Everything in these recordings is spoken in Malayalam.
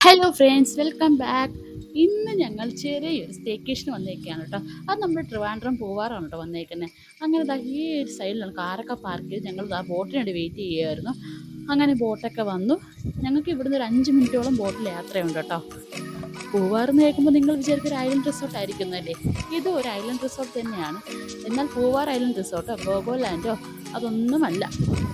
Hello friends, welcome back. ഇന്ന് ഞങ്ങൾ ചെറിയൊരു സ്റ്റേക്കേഷന് വന്നേക്കാണ് കേട്ടോ. അത് നമ്മൾ ട്രിവാൻഡ്രം പോവാറാണ് കേട്ടോ വന്നേക്കുന്നത്. അങ്ങനെ ദാ ഈ ഒരു സൈഡിലാണ് കാറൊക്കെ പാർക്ക് ചെയ്ത് ഞങ്ങൾ ആ ബോട്ടിന് വേണ്ടി വെയിറ്റ് ചെയ്യുമായിരുന്നു. അങ്ങനെ ബോട്ടൊക്കെ വന്നു. ഞങ്ങൾക്ക് ഇവിടുന്ന് ഒരു 5 മിനിറ്റോളം ബോട്ടിൽ യാത്രയുണ്ട് കേട്ടോ. പൂവാറെന്ന് കേൾക്കുമ്പോൾ നിങ്ങൾ വിചാരിക്കും ഒരു ഐലൻഡ് റിസോർട്ട് ആയിരിക്കുന്നല്ലേ. ഇത് ഒരു ഐലൻഡ് റിസോർട്ട് തന്നെയാണ്. എന്നാൽ പൂവാർ ഐലൻഡ് റിസോർട്ടോ ഗോഗോലാൻഡോ അതൊന്നുമല്ല.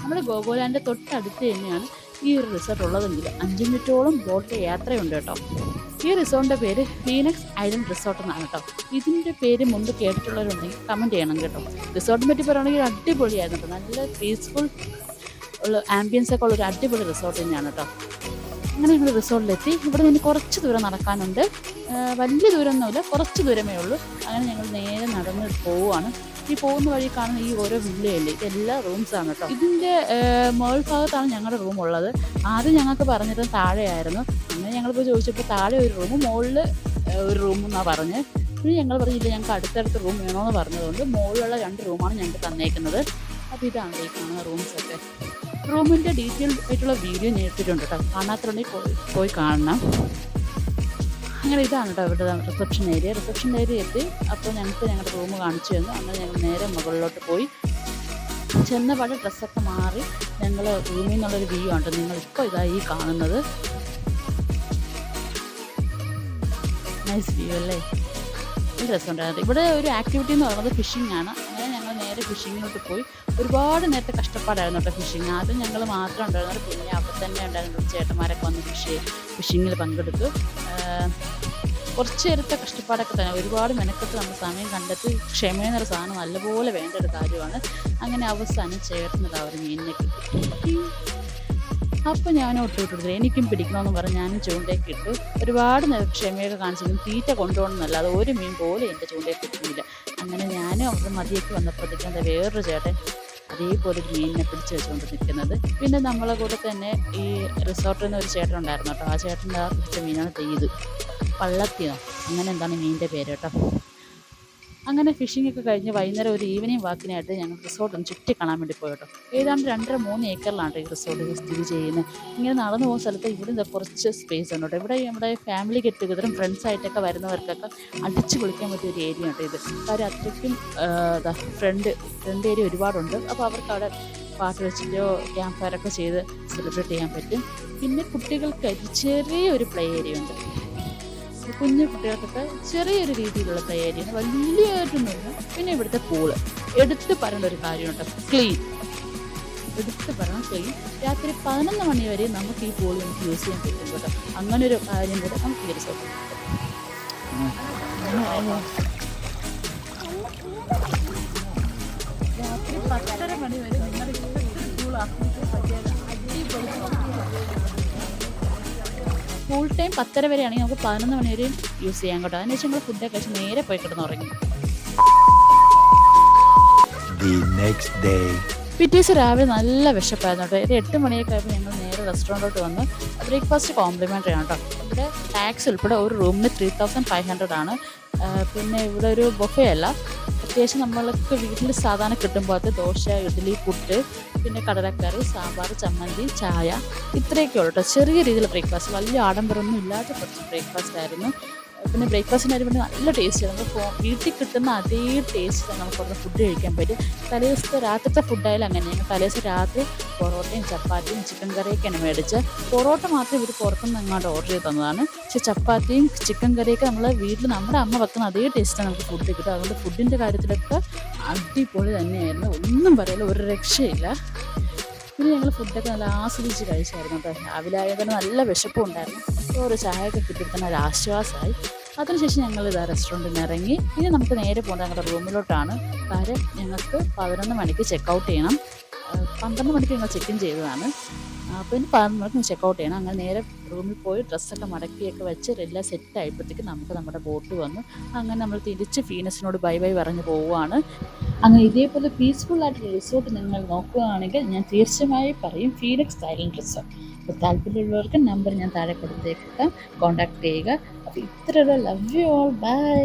നമ്മുടെ ഗോഗോലാൻഡ് തൊട്ടടുത്ത് തന്നെയാണ് ഈ ഒരു റിസോർട്ട് ഉള്ളതെങ്കിൽ 5 മിനിറ്റോളം ബോട്ടിൽ യാത്രയുണ്ട് കേട്ടോ. ഈ റിസോർട്ടിൻ്റെ പേര് ഫീനിക്സ് ഐലൻഡ് റിസോർട്ട് എന്നാണ് കേട്ടോ. ഇതിൻ്റെ പേര് മുമ്പ് കേട്ടിട്ടുള്ളവരുണ്ടെങ്കിൽ കമൻറ്റ് ചെയ്യണം കേട്ടോ. റിസോർട്ടിനെ പറ്റി പറയുകയാണെങ്കിൽ അടിപൊളിയായിരുന്നു കേട്ടോ. നല്ല പീസ്ഫുൾ ഉള്ള ആംബിയൻസ് ഒക്കെ ഉള്ള ഒരു അടിപൊളി റിസോർട്ട് തന്നെയാണ് കേട്ടോ. അങ്ങനെ ഞങ്ങൾ റിസോർട്ടിലെത്തി. ഇവിടെ നിന്ന് കുറച്ച് ദൂരം നടക്കാനുണ്ട്. വലിയ ദൂരമൊന്നുമില്ല, കുറച്ച് ദൂരമേ ഉള്ളൂ. അങ്ങനെ ഞങ്ങൾ നേരെ നടന്ന് പോവുകയാണ്. ഈ പോകുന്ന വഴി കാണുന്ന ഈ ഓരോ വില്ലയല്ലേ, ഇതെല്ലാം റൂംസാണ് കേട്ടോ. ഇതിൻ്റെ മുകൾ ഭാഗത്താണ് ഞങ്ങളുടെ റൂം ഉള്ളത്. ആദ്യം ഞങ്ങൾക്ക് പറഞ്ഞിട്ട് താഴെയായിരുന്നു. അങ്ങനെ ഞങ്ങളിപ്പോൾ ചോദിച്ചപ്പോൾ താഴെ ഒരു റൂമും മുകളിൽ ഒരു റൂം എന്നാണ് പറഞ്ഞത്. പിന്നെ ഞങ്ങൾ പറഞ്ഞില്ല, ഞങ്ങൾക്ക് അടുത്തടുത്ത് റൂം വേണമെന്ന് പറഞ്ഞതുകൊണ്ട് മുകളിലുള്ള 2 റൂമാണ് ഞങ്ങൾക്ക് തന്നേക്കുന്നത്. അപ്പോൾ ഇതാണ് ഈ കാണുന്ന റൂംസൊക്കെ. റൂമിൻ്റെ ഡീറ്റെയിൽ ആയിട്ടുള്ള വീഡിയോ ഞാൻ എടുത്തിട്ടുണ്ട് കേട്ടോ. കാണാത്തുണ്ടെങ്കിൽ പോയി കാണണം. അങ്ങനെ ഇതാണ് കേട്ടോ ഇവിടെ റിസപ്ഷൻ ഏരിയ എത്തി. അപ്പോൾ ഞങ്ങൾക്ക് ഞങ്ങളുടെ റൂം കാണിച്ചു തന്നു. അങ്ങനെ ഞങ്ങൾ നേരെ മുകളിലോട്ട് പോയി. ചെന്നപാട് ഡ്രസ്സൊക്കെ മാറി ഞങ്ങൾ റൂമിൽ നിന്നുള്ളൊരു വ്യൂ ആണ് നിങ്ങളിപ്പോൾ ഇതായി കാണുന്നത്. നൈസ് വ്യൂ അല്ലേ, ഒരു രസമുണ്ടായിരുന്നു. ഇവിടെ ഒരു ആക്ടിവിറ്റി എന്ന് പറയുന്നത് ഫിഷിംഗ് ആണ്. അങ്ങനെ ഞങ്ങൾ നേരെ ഫിഷിങ്ങിലോട്ട് പോയി. ഒരുപാട് നേരത്തെ കഷ്ടപ്പാടായിരുന്നു കേട്ടോ ഫിഷിങ്. ആദ്യം ഞങ്ങൾ മാത്രം ഉണ്ടായിരുന്നത്, പിന്നെ അവിടെ തന്നെ ഉണ്ടായിരുന്നു ചേട്ടന്മാരൊക്കെ വന്ന് ഫിഷിങ്ങിൽ പങ്കെടുത്തു. കുറച്ച് നേരത്തെ കഷ്ടപ്പാടൊക്കെ തന്നെ, ഒരുപാട് മെനക്കെട്ട് നമ്മൾ സമയം കണ്ടെത്തി ക്ഷമയെന്നൊരു സാധനം നല്ലപോലെ വേണ്ട ഒരു കാര്യമാണ്. അങ്ങനെ അവസാനം ചേട്ടനത് അവർ മീനിനെ കിട്ടി. അപ്പോൾ ഞാൻ ഒട്ടുവിട്ടില്ല, എനിക്കും പിടിക്കണമെന്ന് പറഞ്ഞ് ഞാനും ചൂണ്ടയൊക്കെ ഇട്ടു. ഒരുപാട് ക്ഷമയൊക്കെ കാണിച്ചെങ്കിലും തീറ്റ കൊണ്ടുപോകണമെന്നല്ല, അത് ഒരു മീൻ പോലും എൻ്റെ ചൂണ്ടയിൽ കിട്ടുന്നില്ല. അങ്ങനെ ഞാനും അവിടെ മതിയൊക്കെ വന്നപ്പോഴത്തേക്കും എന്താ വേറൊരു ചേട്ടൻ അതേപോലെ ഒരു മീനിനെ പിടിച്ച് വെച്ചുകൊണ്ട് നിൽക്കുന്നത്. പിന്നെ നമ്മളെ കൂടെ തന്നെ ഈ റിസോർട്ടിൽ നിന്ന് ഒരു ചേട്ടൻ ഉണ്ടായിരുന്നു കേട്ടോ. ആ ചേട്ടൻ്റെ പിടിച്ച മീനാണ് തെയ്ത് പള്ളത്തിയോ അങ്ങനെ എന്താണ് മീനിൻ്റെ പേര് കേട്ടോ. അങ്ങനെ ഫിഷിംഗ് ഒക്കെ കഴിഞ്ഞ് വൈകുന്നേരം ഒരു ഈവനിങ് വാക്കിനായിട്ട് ഞങ്ങൾ റിസോർട്ട് ചുറ്റി കാണാൻ വേണ്ടി പോയി കേട്ടോ. ഏതാണ്ട് 2.5-3 ഏക്കറിലാണ് ഈ റിസോർട്ട് സ്ഥിതി ചെയ്യുന്നത്. ഇങ്ങനെ നടന്നു പോകുന്ന സ്ഥലത്ത് ഇവിടെ കുറച്ച് സ്പേസ് ഉണ്ട് കേട്ടോ. ഇവിടെ നമ്മുടെ ഫാമിലി ഗെറ്റ് ടുഗദറും ഫ്രണ്ട്സായിട്ടൊക്കെ വരുന്നവർക്കൊക്കെ അടിച്ച് പൊളിക്കാൻ പറ്റിയ ഒരു ഏരിയ കേട്ടോ ഇത്. കാര്യം അത്രയ്ക്കും ഫ്രണ്ട് ഏരിയ ഒരുപാടുണ്ട്. അപ്പോൾ അവർക്ക് അവിടെ പാട്ട് വെച്ചിട്ടോ ക്യാമ്പ് ഫയറൊക്കെ ചെയ്ത് സെലിബ്രേറ്റ് ചെയ്യാൻ പറ്റും. പിന്നെ കുട്ടികൾക്ക് ചെറിയൊരു പ്ലേ ഏരിയ ഉണ്ട്. കുഞ്ഞു കുട്ടികൾക്കൊക്കെ ചെറിയൊരു രീതിയിലുള്ള പ്ലേ ഏരിയ, വലിയതായിട്ടൊന്നുമില്ല. പിന്നെ ഇവിടുത്തെ പൂള് എടുത്ത് പറയേണ്ട ഒരു കാര്യമുണ്ട്, ക്ലീൻ. എടുത്ത് പറയണം ക്ലീൻ. രാത്രി 11 മണി വരെ നമുക്ക് ഈ പൂള് നമുക്ക് യൂസ് ചെയ്യാൻ പറ്റും കേട്ടോ. അങ്ങനെ ഒരു കാര്യം കൂടെ നമുക്ക് ഈ റിസോർട്ടിൽ രാത്രി 10:30 മണി വരെ നിങ്ങളുടെ ഇഷ്ടത്തിന് പൂൾ ആസ്വദിക്കാൻ പറ്റിയാൽ അടിപൊളി. ഫുൾ ടൈം 10:30 വരെ ആണെങ്കിൽ നമുക്ക് 11 മണി വരെയും യൂസ് ചെയ്യാൻ കേട്ടോ. അതിനുശേഷം നമ്മൾ ഫുഡൊക്കെ കഴിച്ച് നേരെ പോയി കിടന്നുറങ്ങി. പിറ്റേ ദിവസം രാവിലെ നല്ല വിശപ്പായിരുന്നു കേട്ടോ. ഒരു 8 മണിയൊക്കെ ആയപ്പോൾ ഞങ്ങൾ നേരെ റെസ്റ്റോറൻറ്റിലോട്ട് വന്ന്. ബ്രേക്ക്ഫാസ്റ്റ് കോംപ്ലിമെൻ്ററി ആണ് കേട്ടോ. ഇവിടെ ടാക്സ് ഉൾപ്പെടെ ഒരു റൂമിന് 3500 ആണ്. പിന്നെ ഇവിടെ ഒരു ബൊഫേ അല്ല, അത്യാവശ്യം നമ്മൾക്ക് വീട്ടിൽ സാധാരണ കിട്ടുമ്പോൾ ദോശ, ഇഡ്ഡലി, പുട്ട്, പിന്നെ കടലക്കറി, സാമ്പാർ, ചമ്മന്തി, ചായ, ഇത്രയൊക്കെ ഉള്ളൂ കേട്ടോ. ചെറിയ രീതിയിൽ ബ്രേക്ക്ഫാസ്റ്റ്, വലിയ ആഡംബരമൊന്നും ഇല്ലാത്ത കുറച്ച് ബ്രേക്ക്ഫാസ്റ്റ് ആയിരുന്നു. പിന്നെ ബ്രേക്ക്ഫാസ്റ്റിന് ആയിട്ട് വേണ്ടി നല്ല ടേസ്റ്റ് ആണ്. നമുക്ക് വീട്ടിൽ കിട്ടുന്ന അതേ ടേസ്റ്റ് നമുക്ക് അവിടെ ഫുഡ് കഴിക്കാൻ പറ്റും. തലേദിവസത്തെ രാത്രിത്തെ ഫുഡായാലും അങ്ങനെയാണ്. തലേദിവസം രാത്രി പൊറോട്ടയും ചപ്പാത്തിയും ചിക്കൻ കറിയൊക്കെയാണ് മേടിച്ച്. പൊറോട്ട മാത്രം ഇവർ പുറത്തുനിന്ന് അങ്ങോട്ട് ഓർഡർ ചെയ്ത് തന്നതാണ്. പക്ഷേ ചപ്പാത്തിയും ചിക്കൻ കറിയൊക്കെ നമ്മൾ വീട്ടിൽ നമ്മുടെ അമ്മ വെക്കുന്ന അതേ ടേസ്റ്റാണ് നമുക്ക് ഫുഡ് കിട്ടുക. അതുകൊണ്ട് ഫുഡിൻ്റെ കാര്യത്തിലൊക്കെ അടിപൊളി തന്നെയായിരുന്നു, ഒന്നും പറയില്ല, ഒരു രക്ഷയില്ല. പിന്നെ ഞങ്ങൾ ഫുഡൊക്കെ നല്ല ആസ്വദിച്ച് കഴിച്ചായിരുന്നു കേട്ടോ. രാവിലെ ആയതിന് നല്ല വിശപ്പും ഉണ്ടായിരുന്നു. ഒരു ചായയൊക്കെ കിട്ടിയിരുന്ന ഒരു ആശ്വാസമായി. അതിനുശേഷം ഞങ്ങൾ ഇതാ റെസ്റ്റോറൻറ്റിൽ നിന്ന് ഇറങ്ങി. ഇനി നമുക്ക് നേരെ പോകുന്നത് ഞങ്ങളുടെ റൂമിലോട്ടാണ്. കാര്യം ഞങ്ങൾക്ക് 11 മണിക്ക് ചെക്കൗട്ട് ചെയ്യണം. 12 മണിക്ക് ഞങ്ങൾ ചെക്ക് ഇൻ ചെയ്തതാണ്. അപ്പോൾ ഇനി 11 മണിക്ക് ചെക്കൗട്ട് ചെയ്യണം. അങ്ങനെ നേരെ റൂമിൽ പോയി ഡ്രസ്സൊക്കെ മടക്കിയൊക്കെ വെച്ച് എല്ലാം സെറ്റ് ആയപ്പോഴത്തേക്ക് നമുക്ക് നമ്മുടെ ബോട്ട് വന്നു. അങ്ങനെ നമ്മൾ തിരിച്ച് ഫീനസിനോട് ബൈ ബൈ പറഞ്ഞ് പോവുകയാണ്. അങ്ങനെ ഇതേപോലെ പീസ്ഫുൾ ആയിട്ടുള്ള റിസോർട്ട് നിങ്ങൾ നോക്കുകയാണെങ്കിൽ ഞാൻ തീർച്ചയായും പറയും ഫീനിക്സ് ഐലൻഡ് റിസോർട്ട്. അപ്പോൾ താല്പര്യമുള്ളവർക്ക് നമ്പർ ഞാൻ താഴെ കൊടുത്തേക്കാം, കോൺടാക്ട് ചെയ്യുക. അപ്പോൾ ഇത്രയുള്ള ലവ് യു ഓൾ, ബൈ.